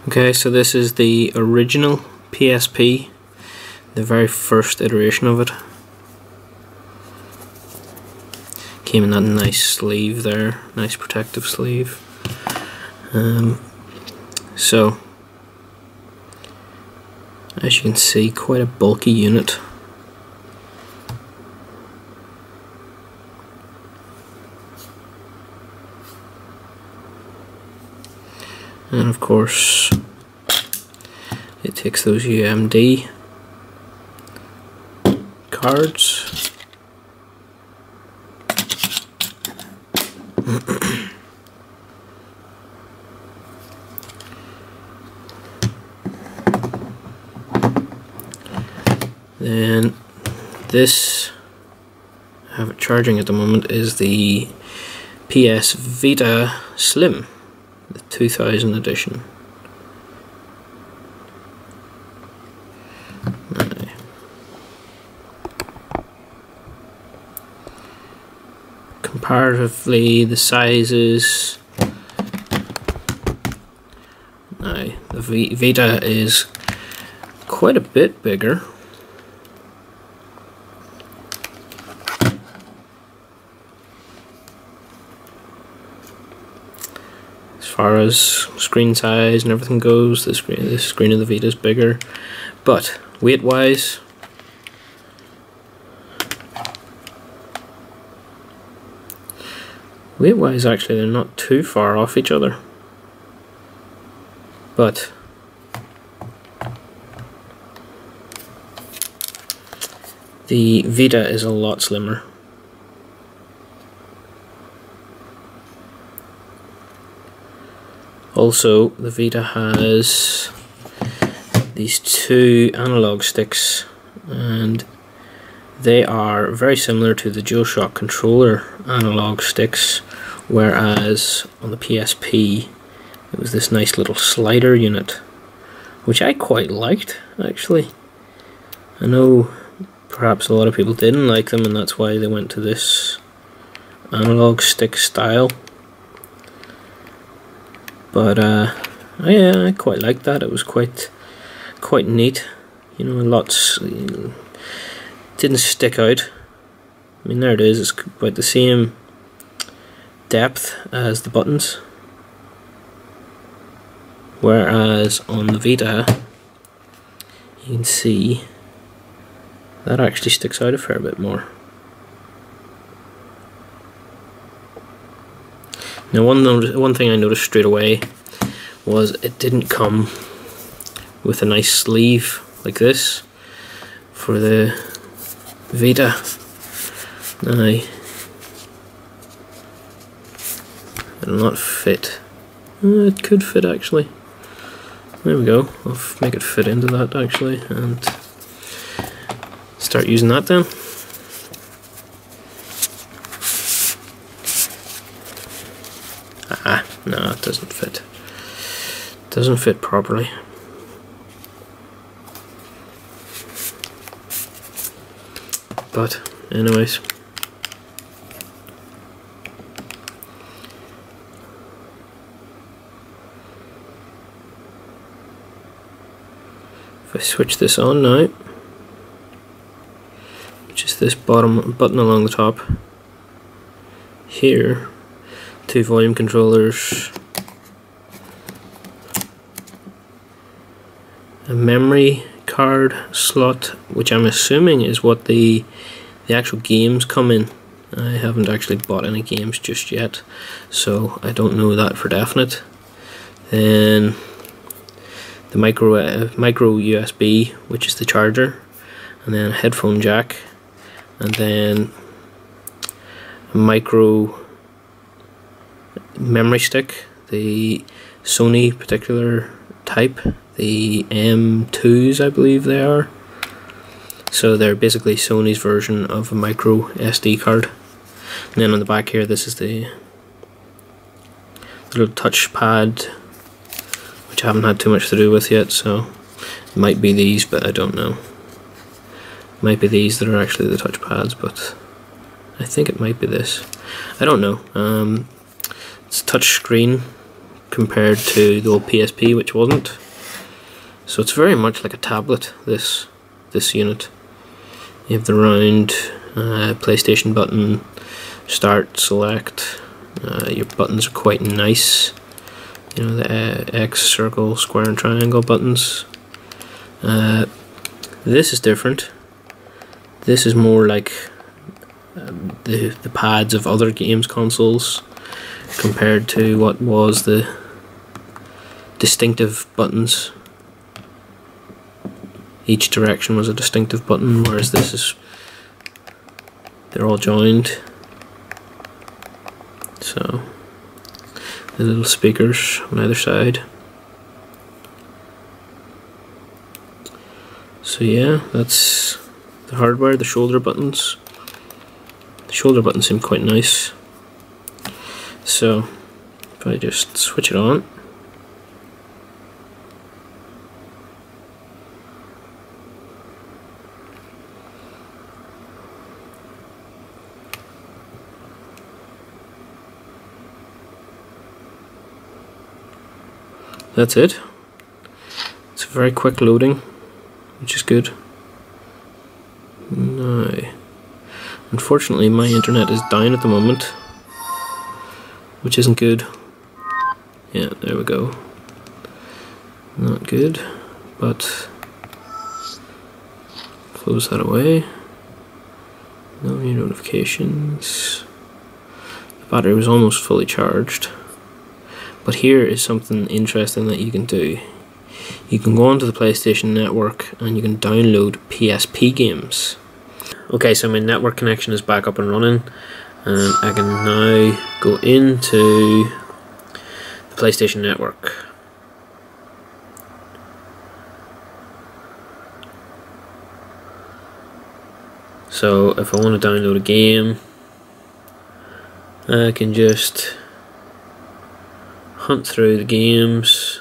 Okay, so this is the original PSP, the very first iteration of it. Came in that nice sleeve there, nice protective sleeve. So, as you can see, quite a bulky unit. And of course, it takes those UMD cards. Then this, I have it charging at the moment, is the PS Vita Slim, the 2000 edition. Comparatively, the sizes, the Vita is quite a bit bigger. As far as screen size and everything goes, the screen of the Vita is bigger, but weight-wise, actually they're not too far off each other, but the Vita is a lot slimmer. Also, the Vita has these two analog sticks, and they are very similar to the DualShock controller analog sticks, whereas on the PSP it was this nice little slider unit, which I quite liked actually. I know perhaps a lot of people didn't like them, and that's why they went to this analog stick style. But yeah, I quite liked that. It was quite neat. You know, lots didn't stick out. I mean, there it is. It's about the same depth as the buttons, whereas on the Vita, you can see that actually sticks out a fair bit more. Now, one thing I noticed straight away was it didn't come with a nice sleeve like this for the Vita. Now, it'll not fit. It could fit actually. There we go. I'll make it fit into that actually and start using that then. No, it doesn't fit. It doesn't fit properly. But anyways, if I switch this on now, which is this bottom button along the top here, two volume controllers, a memory card slot, which I'm assuming is what the actual games come in. I haven't actually bought any games just yet, so I don't know that for definite. Then the micro USB, which is the charger, and then a headphone jack, and then a micro memory stick, the Sony particular type, the M2s I believe they are. So they're basically Sony's version of a micro SD card. And then on the back here, this is the little touchpad, which I haven't had too much to do with yet, so it might be these, but I don't know. It might be these that are actually the touchpads, but I think it might be this. I don't know. It's touch screen compared to the old PSP, which wasn't. So it's very much like a tablet, this unit. You have the round PlayStation button, start, select. Your buttons are quite nice. You know, the X, circle, square and triangle buttons. This is different. This is more like the pads of other games consoles compared to what was the distinctive buttons. Each direction was a distinctive button, whereas this is, they're all joined. So the little speakers on either side. So yeah, that's the hardware. The shoulder buttons. The shoulder buttons seem quite nice. So if I just switch it on. That's it. It's a very quick loading, which is good. Now, unfortunately my internet is down at the moment, which isn't good. Yeah, there we go. Not good, but close that away. No new notifications. The battery was almost fully charged. But here is something interesting that you can do. You can go onto the PlayStation Network and you can download PSP games. Okay, so my network connection is back up and running, and I can now go into the PlayStation Network. So if I want to download a game, I can just hunt through the games,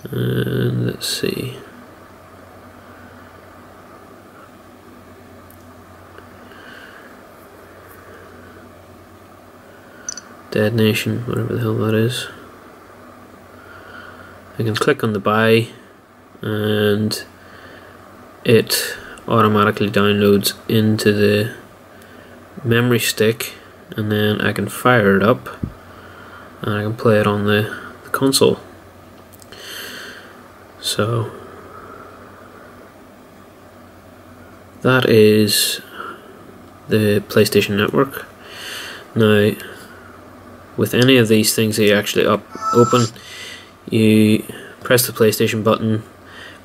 and let's see. Dead Nation, whatever the hell that is. I can click on the buy and it automatically downloads into the memory stick, and then I can fire it up and I can play it on the console. So that is the PlayStation Network. Now, with any of these things that you actually open, you press the PlayStation button,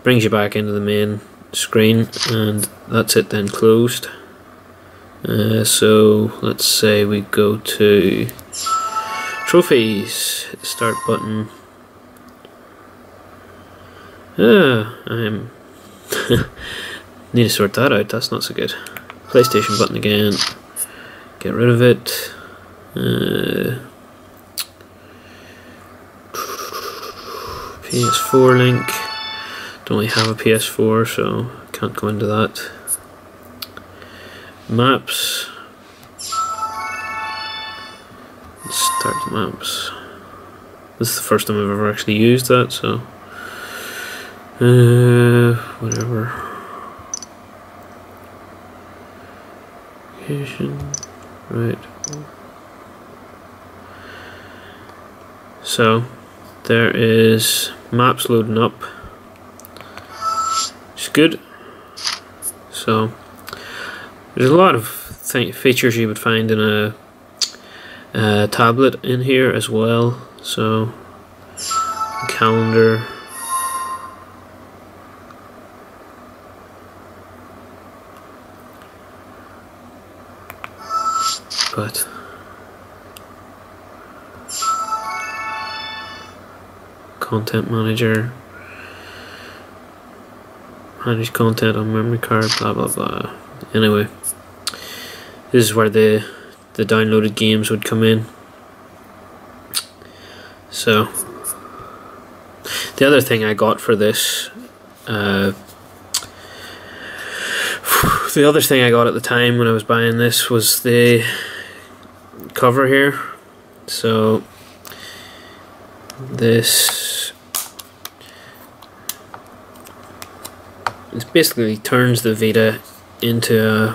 brings you back into the main screen, and that's it then closed. So let's say we go to trophies, hit the start button. I need to sort that out, that's not so good. PlayStation button again, get rid of it. PS4 link, don't really have a PS4 so can't go into that. Maps, start the maps. This is the first time I've ever actually used that, so whatever. Location, right. So there is maps loading up, which is good. So there's a lot of features you would find in a tablet in here as well. So calendar, but content manager, manage content on memory card, blah blah blah. Anyway, this is where the downloaded games would come in. So the other thing I got for this, the other thing I got at the time when I was buying this was the cover here. So this basically turns the Vita into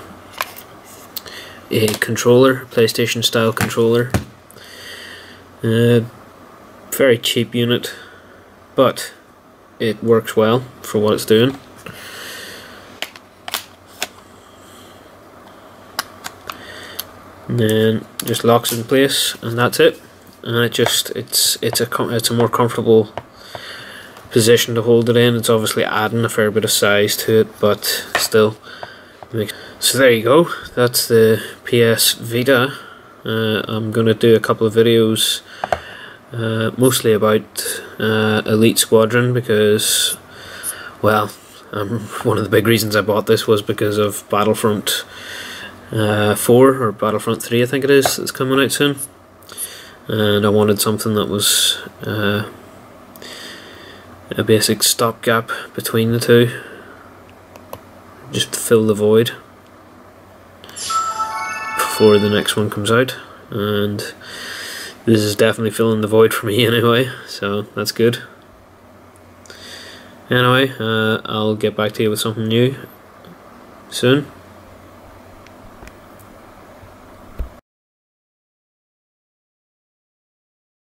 a controller, PlayStation style controller. Very cheap unit, but it works well for what it's doing. And then just locks in place, and that's it. And it's a more comfortable position to hold it in. It's obviously adding a fair bit of size to it, but still. So there you go. That's the PS Vita. I'm going to do a couple of videos mostly about Elite Squadron, because, well, one of the big reasons I bought this was because of Battlefront 4 or Battlefront 3, I think it is, that's coming out soon, and I wanted something that was a basic stopgap between the two, just to fill the void before the next one comes out, and this is definitely filling the void for me anyway, so that's good. Anyway, I'll get back to you with something new soon.